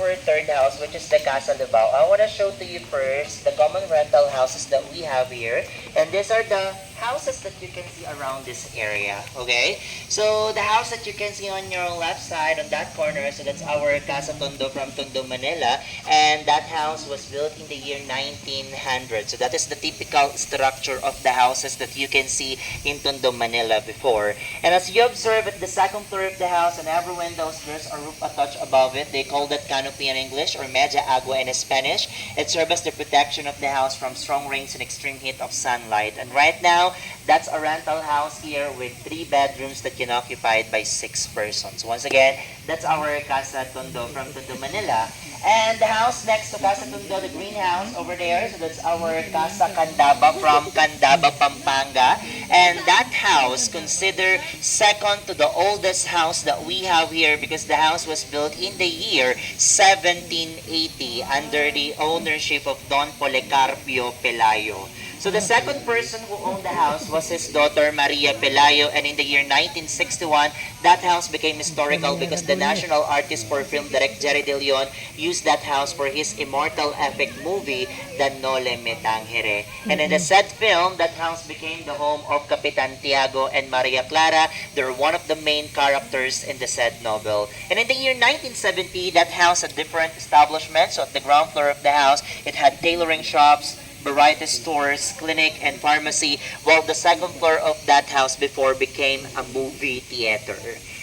our third house, which is the Casa Lubao. I want to show to you first the common rental houses that we have here. And these are the houses that you can see around this area, okay? So the house that you can see on your left side, on that corner, so that's our Casa Tondo from Tondo, Manila. And that house was built in the year 1900. So that is the typical structure of the houses that you can see in Tondo, Manila before. And as you observe at the second floor of the house, on every windows, there's a roof attached above it. They call that canopy in English or media agua in Spanish. It serves as the protection of the house from strong rains and extreme heat of sunlight. And right now, that's a rental house here with 3 bedrooms that can occupied by 6 persons. Once again, that's our Casa Tondo from Tondo, Manila. And the house next to Casa Tondo, the greenhouse over there, so that's our Casa Candaba from Candaba, Pampanga. And that house considered second to the oldest house that we have here because the house was built in the year 1780 under the ownership of Don Policarpio Pelayo. So the second person who owned the house was his daughter Maria Pelayo, and in the year 1961, that house became historical because the national artist for film direct Jerry De Leon used that house for his immortal epic movie, The Nole Me Tangere. And in the said film, that house became the home of Capitan Tiago and Maria Clara. They're one of the main characters in the said novel. And in the year 1970, that house had different establishments. So at the ground floor of the house, it had tailoring shops, variety stores, clinic, and pharmacy, while the second floor of that house before became a movie theater.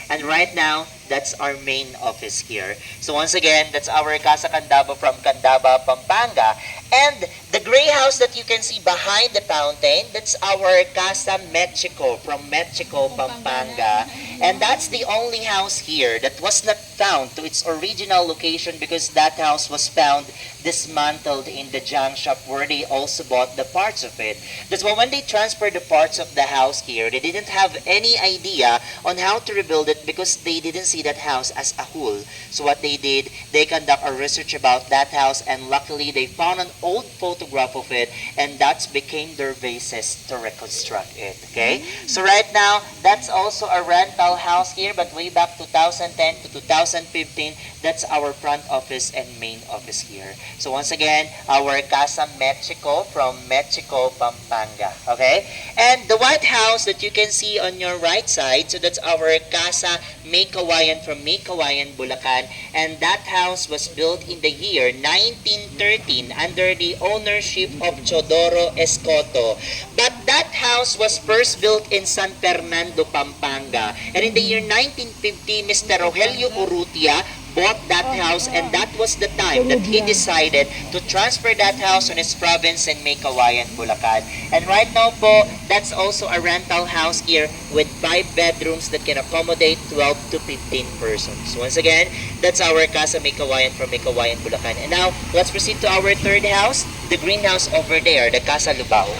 And right now, that's our main office here. So once again, that's our Casa Candaba from Candaba, Pampanga. And the gray house that you can see behind the fountain, that's our Casa Mexico from Mexico, Pampanga. And that's the only house here that was not found to its original location because that house was found dismantled in the junk shop where they also bought the parts of it. That's why when they transferred the parts of the house here, they didn't have any idea on how to rebuild it because they didn't see that house as a whole. So what they did, they conduct a research about that house, and luckily they found an old photograph of it, and that became their basis to reconstruct it. Okay? So right now, that's also a rental house here, but way back 2010 to 2015, that's our front office and main office here. So once again, our Casa Mexico from Mexico, Pampanga. Okay? And the white house that you can see on your right side, so that's our Casa May Kawayan from May Kawayan, Bulacan. And that house was built in the year 1913 under the ownership of Chodoro Escoto. But that house was first built in San Fernando, Pampanga. And in the year 1950, Mr. Rogelio Urrutia bought that house, and that was the time that he decided to transfer that house on his province in May Kawayan, Bulacan. And right now po, that's also a rental house here with 5 bedrooms that can accommodate 12 to 15 persons. Once again, that's our Casa May Kawayan from May Kawayan, Bulacan. And now, let's proceed to our third house, the greenhouse over there, the Casa Lubao.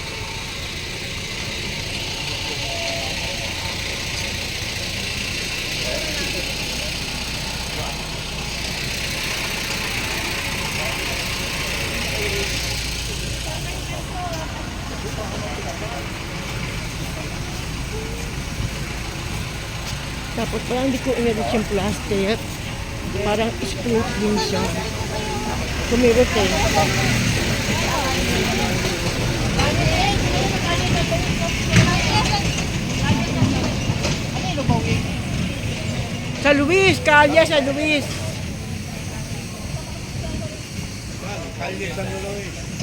Tapos parang hindi ko inedit yung plastic. Parang split din siya. Kumirot eh. Sa Luis! Kalye sa Luis! Kalye San Luis.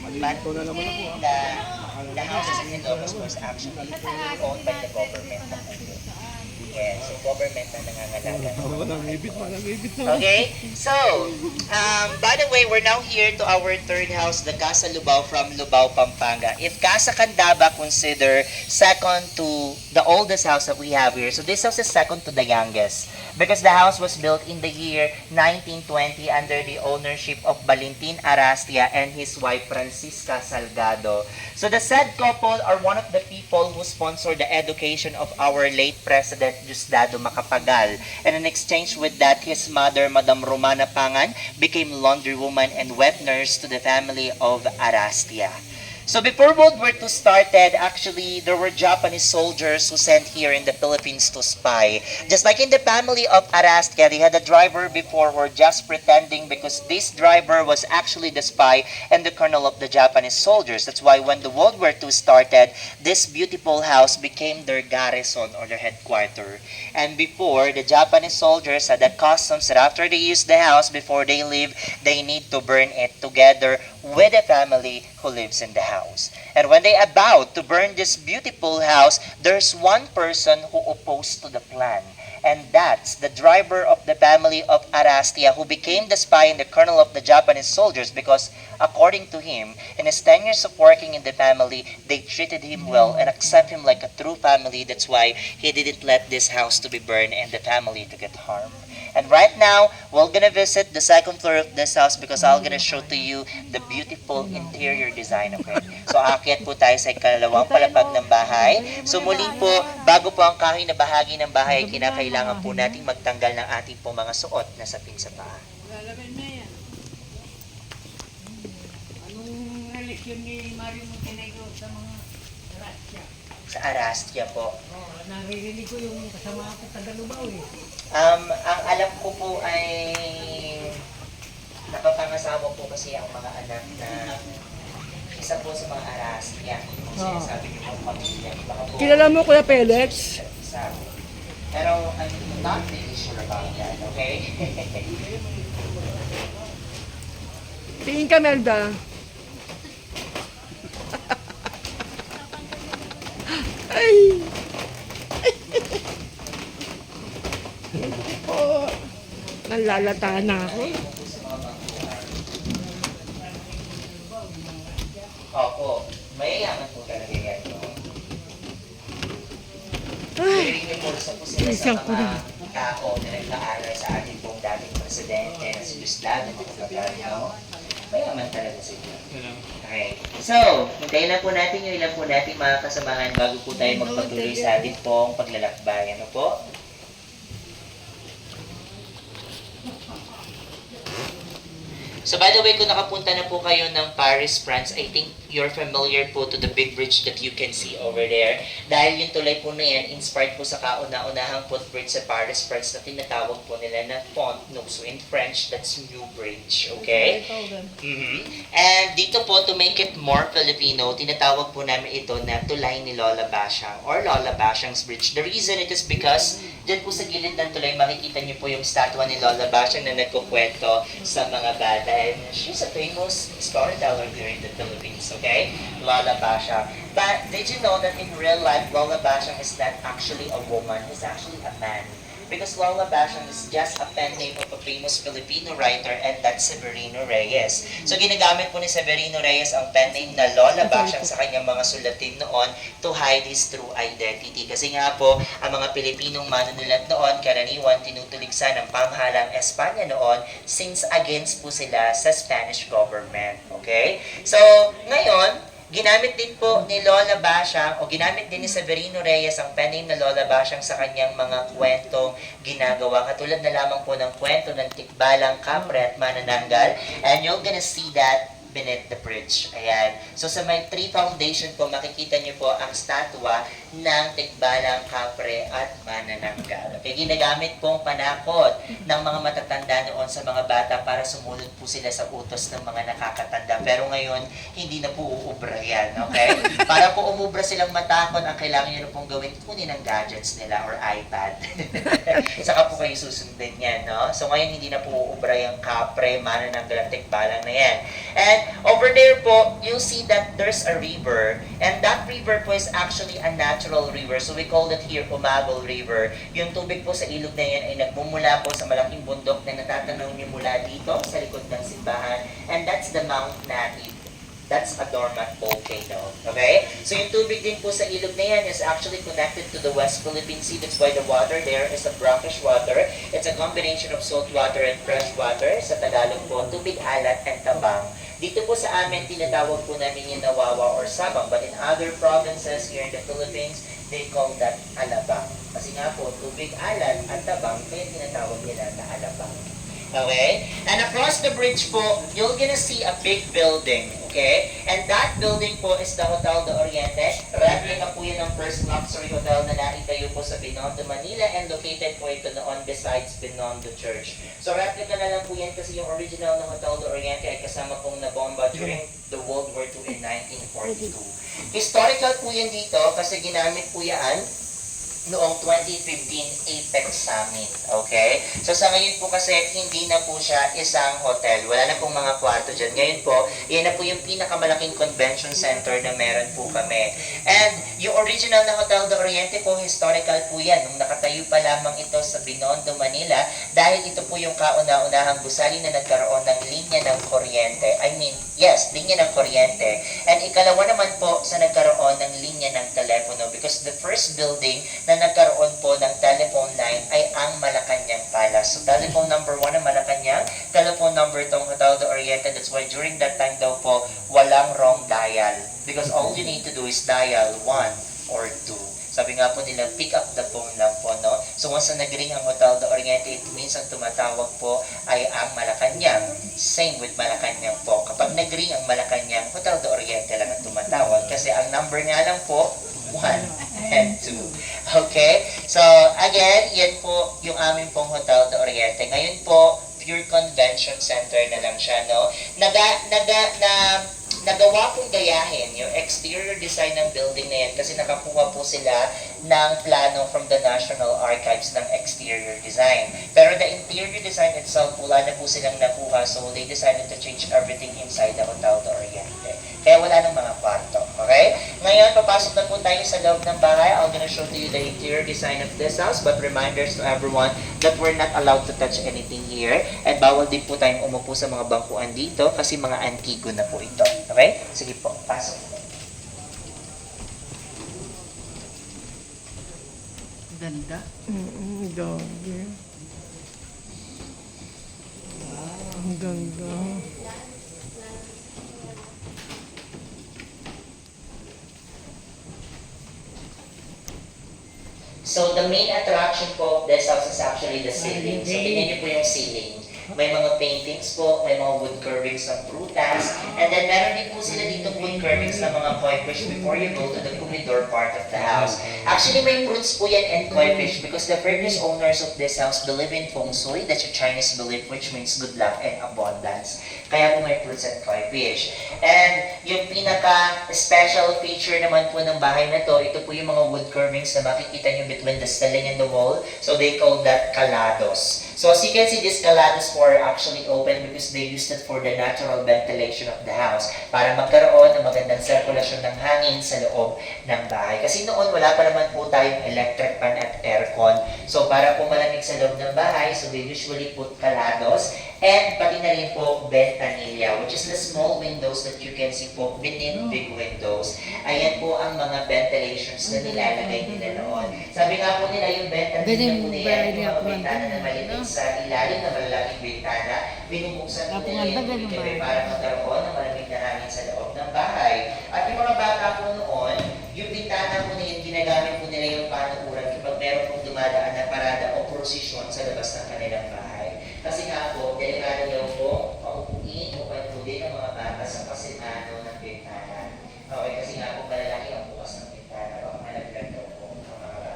Malito na naman ako. The houses in Ilocos was actually owned by the government. Yes, so government na nangangalaga. Okay, so, by the way, we're now here to our third house, the Casa Lubao from Lubao, Pampanga. If Casa Candaba consider second to the oldest house that we have here. So this house is second to the youngest because the house was built in the year 1920 under the ownership of Valentin Arastia and his wife Francisca Salgado. So the said couple are one of the people who sponsored the education of our late President Diosdado Macapagal. And in exchange with that, his mother, Madam Romana Pangan, became laundrywoman and wet nurse to the family of Arastia. So before World War II started, actually, there were Japanese soldiers who sent here in the Philippines to spy. Just like in the family of Arastia, they had a driver before who were just pretending because this driver was actually the spy and the colonel of the Japanese soldiers. That's why when the World War II started, this beautiful house became their garrison or their headquarters. And before, the Japanese soldiers had the customs that after they use the house, before they leave, they need to burn it together with the family who lives in the house. And when they about to burn this beautiful house, there's one person who opposed to the plan. And that's the driver of the family of Arastia who became the spy and the colonel of the Japanese soldiers because according to him, in his 10 years of working in the family, they treated him well and accept him like a true family. That's why he didn't let this house to be burned and the family to get harmed. And right now, we're gonna visit the second floor of this house because I'm gonna show to you the beautiful interior design of it. So aakyat po tayo sa ikalawang palapag ng bahay. So muli po, bago po ang kahoy na bahagi ng bahay, kinakailangan po nating magtanggal ng ating po mga suot na sapin sa paa. Lalaban na yan. Anong relasyon ni Mario Montenegro sa mga Arastia? Sa Arastia po. Oh, naririnig ko yung kasama ko sa Tagalubao eh. Ang alam ko po ay napapangasawa po kasi ang mga anak na isa po sa mga Arastia. Kung sinasabi niyo po pamilya. Baka po, Kilala mo Kuya Felix? isa. Pero I'm not really sure about that, okay? Tingin ka, Melda. Ay! Oh, nalalata na ako. Opo, mayayaman po talaga yan. No? Ay, Very impulso po sila sa isang po mga tao na nagpaaral sa ating pong dating presidente na si Diosdado Macapagal. No? Mayaman talaga sila. Okay. So, hintayin lang po natin yung ilan po nating mga kasamahan bago po tayo magpatuloy sa ating pong paglalakbay. Ano po? So by the way, kung nakapunta na po kayo ng Paris, France, I think you're familiar po to the big bridge that you can see over there. Dahil yung tulay po na yan, inspired po sa kauna-unahang footbridge sa Paris, France na tinatawag po nila na Pont Neuf. So in French, that's New Bridge. Okay? And dito po, to make it more Filipino, tinatawag po namin ito na tulay ni Lola Bashang or Lola Bashang's Bridge. The reason it is because dyan po sa gilid ng tulay, makikita niyo po yung statwa ni Lola Bashang na nagkukwento sa mga bata. And she's a famous storyteller here in the Philippines, okay? Lola Bashang. But did you know that in real life, Lola Bashang is not actually a woman, he's actually a man. Because Lola Bashang is just a pen name of a famous Filipino writer and that's Severino Reyes. So ginagamit po ni Severino Reyes ang pen name na Lola Bashang sa kanyang mga sulatin noon to hide his true identity. Kasi nga po, ang mga Pilipinong manunulat noon, karaniwan tinutuligsan ng pamahalang Espanya noon since against po sila sa Spanish government. Okay? So, ngayon, ginamit din po ni Lola Bashang o ginamit din ni Severino Reyes ang pen name na Lola Bashang sa kanyang mga kwentong ginagawa. Katulad na lamang po ng kwento ng Tikbalang, Kapre at Manananggal. And you're gonna see that beneath the bridge. Ayan. So sa may 3 foundation po, makikita niyo po ang statwa ng Tikbalang, Kapre at Manananggal. Okay, ginagamit pong panakot ng mga matatanda noon sa mga bata para sumunod po sila sa utos ng mga nakakatanda. Pero ngayon, hindi na po uubra yan. Okay? Para po umubra silang matakot, ang kailangan nyo na pong gawin, kunin ang gadgets nila or iPad. Saka po kayo susundin yan. No? So ngayon, hindi na po uubra yung Kapre, Manananggal at Tikbalang na yan. And over there po, you'll see that there's a river. And that river po is actually a natural river. So we call it here Umabol River. Yung tubig po sa ilog na yan ay nagmumula po sa malaking bundok na natatanaw niyo mula dito sa likod ng simbahan. And that's the Mount Native. that's a dormant volcano. Okay? So yung tubig din po sa ilog na yan is actually connected to the West Philippine Sea. That's why the water there is a brackish water. It's a combination of salt water and fresh water. Sa Tagalog po, tubig alat and tabang. Dito po sa amin, tinatawag po namin yung Nawawa or Sabang. But in other provinces here in the Philippines, they call that alabang. Kasi nga po, tubig alat at tabang, kaya tinatawag nila na alabang. Okay? And across the bridge po, you're gonna see a big building. Okay? And that building po is the Hotel de Oriente. Replica po yun ng first luxury hotel na naitayo po sa Binondo, Manila, and located po ito noon besides Binondo Church. So replica na lang po yan kasi yung original na Hotel de Oriente ay kasama pong nabomba during the World War II in 1942. Historical po yan dito kasi ginamit po yan noong 2015 APEC Summit. Okay? So sa ngayon po kasi hindi na po siya isang hotel. Wala na pong mga kwarto dyan. Ngayon po, yan na po yung pinakamalaking convention center na meron po kami. And yung original na Hotel de Oriente po, historical po yan. Nung nakatayo pa lamang ito sa Binondo, Manila, dahil ito po yung kauna-unahang gusali na nagkaroon ng linya ng kuryente. Linya ng kuryente. And ikalawa naman po sa nagkaroon ng linya ng telepono because the first building na nagkaroon po ng telephone line ay ang Malacanang Palace. So telephone number 1 ng Malacanang, telephone number itong Hotel de Oriente. That's why during that time daw po, walang wrong dial. Because all you need to do is dial 1 or 2. Sabi nga po nila, pick up the phone lang po, no? So once na nag-ring ang Hotel de Oriente, it means ang tumatawag po ay ang Malacanang. Same with Malacanang po. Kapag nag-ring ang Malacanang, Hotel de Oriente lang ang tumatawag. Kasi ang number nga lang po, 1 and 2. Okay? So, again, yan po yung aming pong Hotel de Oriente. Ngayon po, pure convention center na lang siya, no? Nagawa pong gayahin yung exterior design ng building na yan kasi nakakuha po sila ng plano from the National Archives ng exterior design. Pero the interior design itself, wala na po silang nakuha, so they decided to change everything inside the Hotel de Oriente. Kaya wala nang mga kwarto. Okay? Ngayon, papasok na po tayo sa loob ng bahay. I'm gonna show to you the interior design of this house, but reminders to everyone that we're not allowed to touch anything here. And bawal din po tayong umupo sa mga bangkuan dito kasi mga antigo na po ito. Okay? Sige po, pasok po. Ganda. Doggy. Ang ganda. So the main attraction po of this house is actually the ceiling. So tingnan niyo po yung ceiling. May mga paintings po, may mga wood carvings ng prutas, and then meron din po sila dito wood carvings ng mga koi fish before you go to the corridor part of the house. Actually, may fruits po yan and koi fish because the previous owners of this house believe in feng shui, that's a Chinese belief which means good luck and abundance. Kaya po may fruits and koi fish. And yung pinaka-special feature naman po ng bahay na to, ito po yung mga wood carvings na makikita nyo between the ceiling and the wall. So they call that calados. So as you can see, these calados are actually open because they used it for the natural ventilation of the house para magkaroon ng magandang sirkulasyon ng hangin sa loob ng bahay. Kasi noon wala pa naman po tayong electric fan at aircon. So para po malamig sa loob ng bahay, so they usually put calados and pati na rin po ventanilla, which is the small windows that you can see po beneath big windows. Ayan po ang mga ventilations na nilalagay nila noon. Sabi nga po nila yung ventanilla po na yan, yung mga bintana na maliit sa ilalim na malalaking bintana, binubuksan po nila yung bibigay para magkaroon ng malamig na hangin sa loob ng bahay. At yung mga bata po noon, yung bintana po na yun, ginagamit po nila yung panuuran kapag meron pong dumadaan na parada o prosesyon sa labas ng kanilang bahay. Kasi nga po, delikado daw po, paupuin o pantulin ng mga bata sa kasinano ng bintana. Okay, kasi nga po malalaki ang bukas ng bintana, baka malaglag daw po ang mga bata.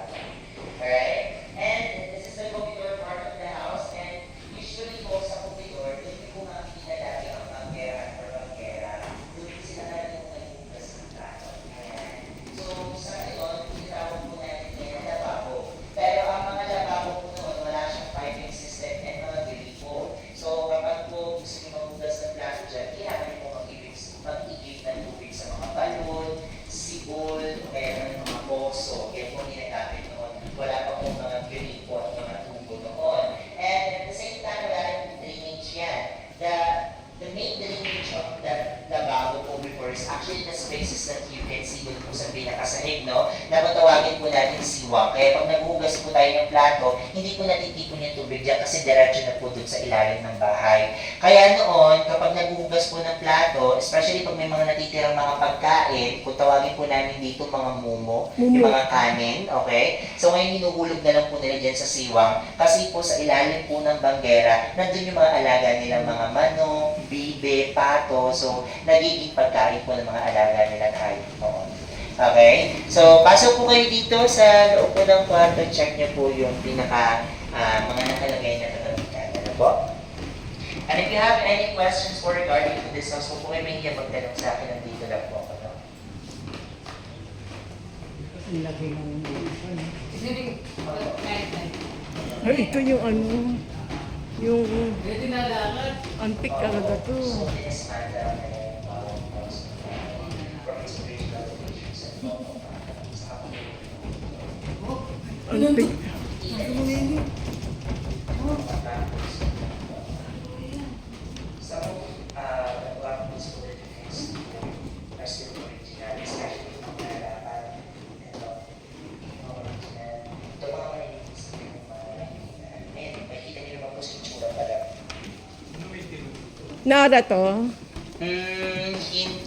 Alright? And this is the corridor part of the house, and usually po sa corridor, doon po makikita dati ang banggera or banggera. Doon sila natin kung nagbukas ng plato. Ayan. So, sa ngayon, tinatawag po natin ngayon lababo. Pero ang mga lababo po noon, wala siyang piping system and mga gripo. So, kapag po gusto nyo magbukas ng plato dyan, ihamin yung plato, hindi po natitipon yung tubig dyan kasi diretso na po dun sa ilalim ng bahay. Kaya noon, kapag naghuhugas po ng plato, especially pag may mga natitirang mga pagkain, kung tawagin po namin dito mga mumo, yung mga kanin, okay? So ngayon hinuhulog na lang po nila dyan sa siwang kasi po sa ilalim po ng banggera, nandun yung mga alaga nilang mga manok, bibe, pato, so nagiging pagkain po ng mga alaga nila kahit noon. Okay? So, pasok po kayo dito sa loob po ng kwarto. Check niyo po yung mga nakalagay na kagamitan. Ano po? And if you have any questions for regarding to this house, kung po kayo may hiya magtanong sa akin, nandito lang po ako. No? Ay, ito yung ano, yung antique talaga to. So, dismantle na yung from its original locations. Antique. Some of the weapons for the defense are still original, especially yung mga harapan. Original. Ito mga malilinis na yung mga ayun, makikita niyo naman po sa itsura pala. Nara to.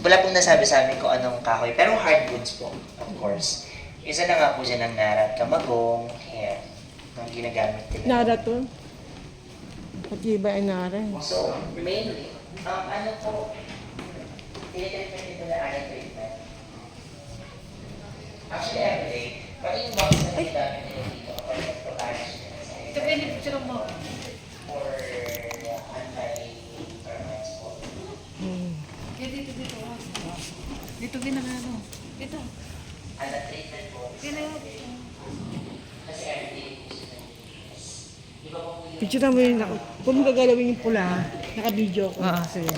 Wala pong nasabi sa amin kung anong kahoy, pero hardwoods po, of course. Isa na nga po dyan ng narat, kamagong, yan, ang ginagamit nila. Nara to. Pati ba ay nara? So, mainly, ano po, tinitreatment nito na iron treatment. Actually, everyday, pati yung box na ginagamit nila dito kapag nagpo-punish nila sa Ito ba yung picture mo? for anti-termites po. Kaya dito. Dito ginagano. Dito. Ang treatment po, kasi everyday, iba po yung Picture mo yun ako. Kung gagalawin yung pula, naka-video ko. Oo, sige.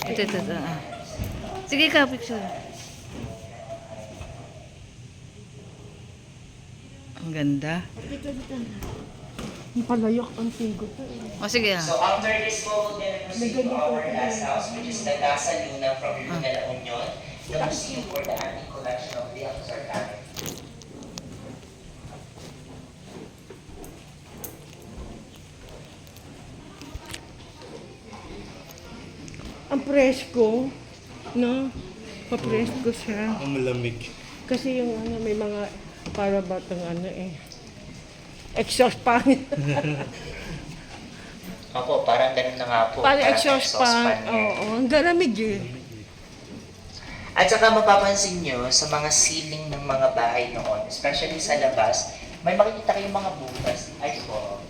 Ito. Sige ka, picture. Ang ganda. Ang palayok ang tingko to eh. O sige So after this po, we're gonna proceed to our last house, which is the Casa Luna from Luna La Union, the museum for the antique collection of the Amsterdam. Ang presko, no? Pa-presko siya. Ang malamig. Kasi yung ano, may mga para batang ano eh. Exhaust fan. Opo, parang ganun na nga po. Parang parang exhaust fan. yan. Oo, ang galamig eh. At saka mapapansin nyo sa mga ceiling ng mga bahay noon, especially sa labas, may makikita kayong mga butas. Ay po.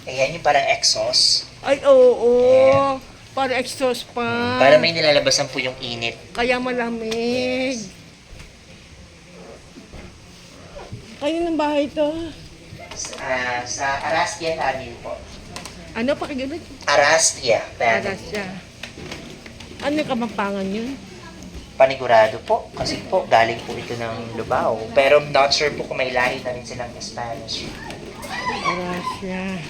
Ayan yung parang exhaust. Ay, oo. Yeah. Para exhaust fan. Para may nilalabasan po yung init. Kaya malamig. Kayo ng bahay to? Sa Arastia family po. Ano pa kagalit? Arastia Para family. siya. Ano yung kamampangan yun? Panigurado po. Kasi po, galing po ito ng Lubao. Pero not sure po kung may lahi na rin silang Spanish. Para siya.